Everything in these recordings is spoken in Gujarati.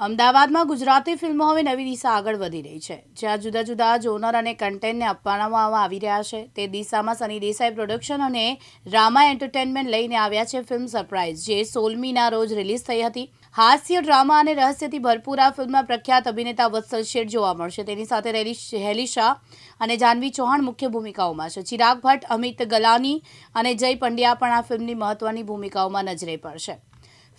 અમદાવાદમાં ગુજરાતી ફિલ્મો હવે નવી દિશા આગળ વધી રહી છે, જ્યાં જુદા જુદા જોનર અને કન્ટેન્ટને અપનાવવામાં આવી રહ્યા છે. તે દિશામાં સની દેસાઈ પ્રોડક્શન અને રામા એન્ટરટેનમેન્ટ લઈને આવ્યા છે ફિલ્મ સરપ્રાઇઝ, જે 16મીના રોજ રિલીઝ થઈ હતી. હાસ્ય, ડ્રામા અને રહસ્યથી ભરપૂર આ ફિલ્મમાં પ્રખ્યાત અભિનેતા વત્સલ શેઠ જોવા મળશે. તેની સાથે હેલી શાહ અને જાહ્નવી ચૌહાણ મુખ્ય ભૂમિકાઓમાં છે. ચિરાગ ભટ્ટ, અમિત ગલાની અને જય પંડ્યા પણ આ ફિલ્મની મહત્વની ભૂમિકાઓમાં નજરે પડશે.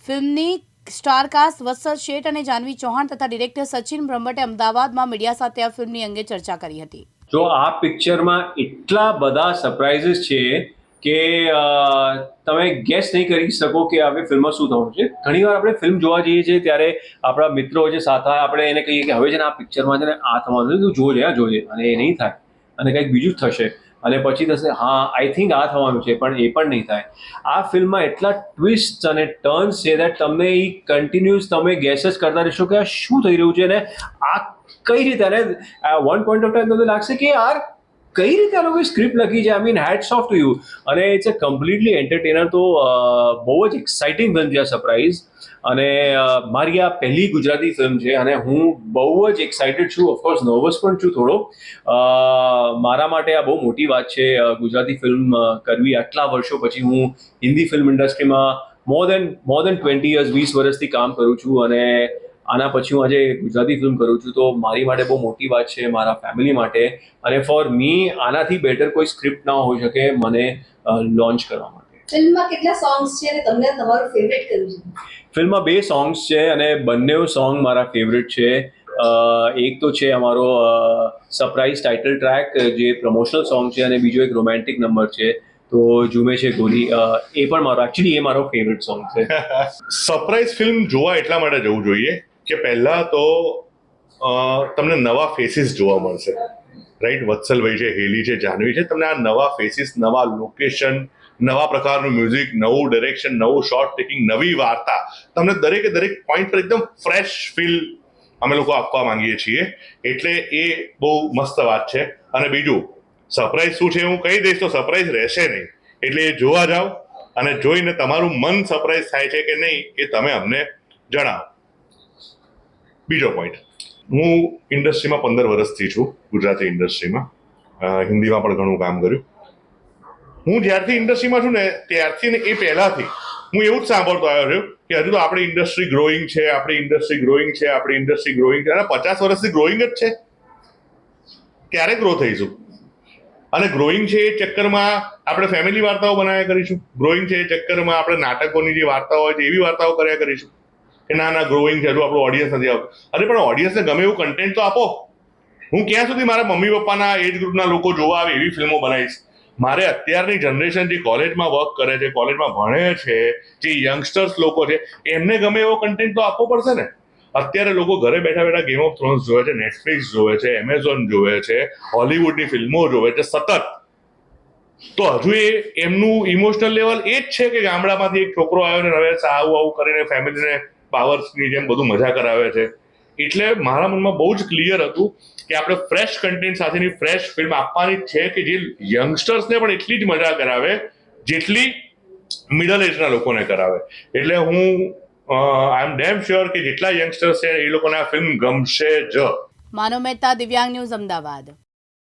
ફિલ્મની સ્ટારકાસ્ટ વત્સલ શેઠ અને જાહ્નવી ચૌહાણ તથા ડિરેક્ટર સચિન બ્રહ્મભટ્ટે અમદાવાદમાં મીડિયા સાથે આ ફિલ્મની અંગે ચર્ચા કરી હતી. જો આ પિક્ચરમાં એટલા બધા સરપ્રાઇઝીસ છે કે તમે ગેસ નહીં કરી શકો કે હવે ફિલ્મમાં શું થવાનું છે. ઘણીવાર આપણે ફિલ્મ જોવા જઈએ છીએ ત્યારે આપણા મિત્રો જે સાથે આપણે એને કહીએ કે હવે છે ને આ પિક્ચરમાં છે ને આ થવાનું છે, તું જોજે, અને એ નહીં થાય અને કંઈક બીજું જ થશે અને પછી થશે હા આઈ થિંક આ થવાનું છે, પણ એ પણ નહીં થાય. આ ફિલ્મમાં એટલા ટ્વિસ્ટ અને ટર્ન્સ છે દેટ તમને એ કન્ટિન્યુઅસ તમે ગેસ જ કરતા રહેશો કે આ શું થઈ રહ્યું છે અને આ કઈ રીતે. અને વન પોઈન્ટ ઓફ ટાઈમ તમને લાગશે કે યાર કઈ રીતે આ લોકોએ સ્ક્રિપ્ટ લખી છે. I mean hats of to you. અને ઇટ્સ અ કમ્પ્લીટલી એન્ટરટેનર. તો બહુ જ એક્સાઇટિંગ ફિલ્મ છે આ સરપ્રાઇઝ. અને મારી આ પહેલી ગુજરાતી ફિલ્મ છે અને હું બહુ જ એક્સાઇટેડ છું. ઓફકોર્સ નર્વસ પણ છું થોડો. મારા માટે આ બહુ મોટી વાત છે ગુજરાતી ફિલ્મ કરવી. આટલા વર્ષો પછી હું હિન્દી ફિલ્મ ઇન્ડસ્ટ્રીમાં મોર દેન 20 યર્સ 20 વર્ષથી કામ કરું છું અને આના પછી હું આજે ગુજરાતી ફિલ્મ કરું છું. તો મારી માટે બહુ મોટી વાત છે, મારા ફેમિલી માટે. અને ફોર મી આનાથી બેટર કોઈ સ્ક્રિપ્ટ ના હોઈ શકે મને લોન્ચ કરવા માટે. ફિલ્મમાં કેટલા સોંગ્સ છે અને તમને તમારું ફેવરેટ કયું છે? ફિલ્મમાં 2 સોંગ્સ છે અને બંને સોંગ મારા ફેવરેટ છે. એક તો છે અમારો સરપ્રાઇઝ ટાઇટલ ટ્રેક, જે પ્રમોશનલ સોંગ છે, અને બીજો એક રોમેન્ટિક નંબર છે તો ઝૂમે છે ગોરી. એ પણ મારો એકચ્યુઅલી એ મારો ફેવરેટ સોંગ છે. સરપ્રાઇઝ ફિલ્મ જોવા એટલા માટે જવું જોઈએ કે પહેલા તો તમને નવા ફેસીસ જોવા મળશે. રાઈટ, વત્સલભાઈ છે, હેલી છે, જાહ્નવી છે. તમને આ નવા ફેસીસ, નવા લોકેશન, નવા પ્રકારનું મ્યુઝિક, નવું ડિરેક્શન, નવું શોર્ટ ટેકિંગ, નવી વાર્તા, તમને દરેકે દરેક પોઈન્ટ પર એકદમ ફ્રેશ ફીલ અમે લોકો આપવા માંગીએ છીએ. એટલે એ બહુ મસ્ત વાત છે. અને બીજું, સરપ્રાઈઝ શું છે હું કહી દઈશ તો સરપ્રાઈઝ રહેશે નહીં. એટલે એ જોવા જાઓ અને જોઈને તમારું મન સરપ્રાઈઝ થાય છે કે નહીં એ તમે અમને જણાવો. બીજો પોઈન્ટ, હું ઇન્ડસ્ટ્રીમાં 15 વર્ષથી છું, ગુજરાતી ઇન્ડસ્ટ્રીમાં. હિન્દીમાં પણ ઘણું કામ કર્યું. હું જ્યારથી ઇન્ડસ્ટ્રીમાં છું ને ત્યારથી ને એ પહેલાથી હું એવું જ સાંભળતો આવ્યો છું કે હજુ તો આપણી ઇન્ડસ્ટ્રી ગ્રોઈંગ છે, આપણી ઇન્ડસ્ટ્રી ગ્રોઈંગ છે, આપણી ઇન્ડસ્ટ્રી ગ્રોઈંગ છે. અને 50 વર્ષથી ગ્રોઈંગ જ છે. ક્યારે ગ્રો થઈશું? અને ગ્રોઈંગ છે એ ચક્કરમાં આપણે ફેમિલી વાર્તાઓ બનાવ્યા કરીશું. ગ્રોઈંગ છે એ ચક્કરમાં આપણે નાટકોની જે વાર્તાઓ હોય છે એવી વાર્તાઓ કર્યા કરીશું કે ના ગ્રોઈંગ છે, હજુ આપણું ઓડિયન્સ નથી આવતું. અરે પણ ઓડિયન્સને ગમે એવું કન્ટેન્ટ તો આપો. હું ક્યાં સુધી મારા મમ્મી પપ્પાના એજ ગ્રુપના લોકો જોવા આવે એવી ફિલ્મો બનાવીશ? મારે અત્યારની જનરેશન જે કોલેજમાં વર્ક કરે છે, કોલેજમાં ભણે છે, જે યંગસ્ટર્સ લોકો છે, એમને ગમે એવો કન્ટેન્ટ તો આપવો પડશે ને. અત્યારે લોકો ઘરે બેઠા બેઠા ગેમ ઓફ થ્રોન્સ જોવે છે, નેટફ્લિક્સ જોવે છે, એમેઝોન જોવે છે, હોલીવુડની ફિલ્મો જોવે છે સતત. તો હજુ એમનું ઇમોશનલ લેવલ એ જ છે કે ગામડામાંથી એક છોકરો આવ્યો ને હવે આવું કરીને ફેમિલીને પાવર્સની જેમ બધું મજા કરાવે છે. એટલે મારા મનમાં બહુ જ ક્લિયર હતું કે આપણે ફ્રેશ કન્ટેન્ટ સાથેની ફ્રેશ ફિલ્મ આપવાની છે કે જે યંગસ્ટર્સને પણ એટલી જ મજા કરાવે જેટલી મિડલ એજના લોકોને કરાવે. એટલે હું આઈ એમ ડેમ શ્યોર કે જેટલા યંગસ્ટર્સ છે એ લોકોને આ ફિલ્મ ગમશે જ. માનવ મહેતા, દિવ્યાંગ ન્યૂઝ, અમદાવાદ.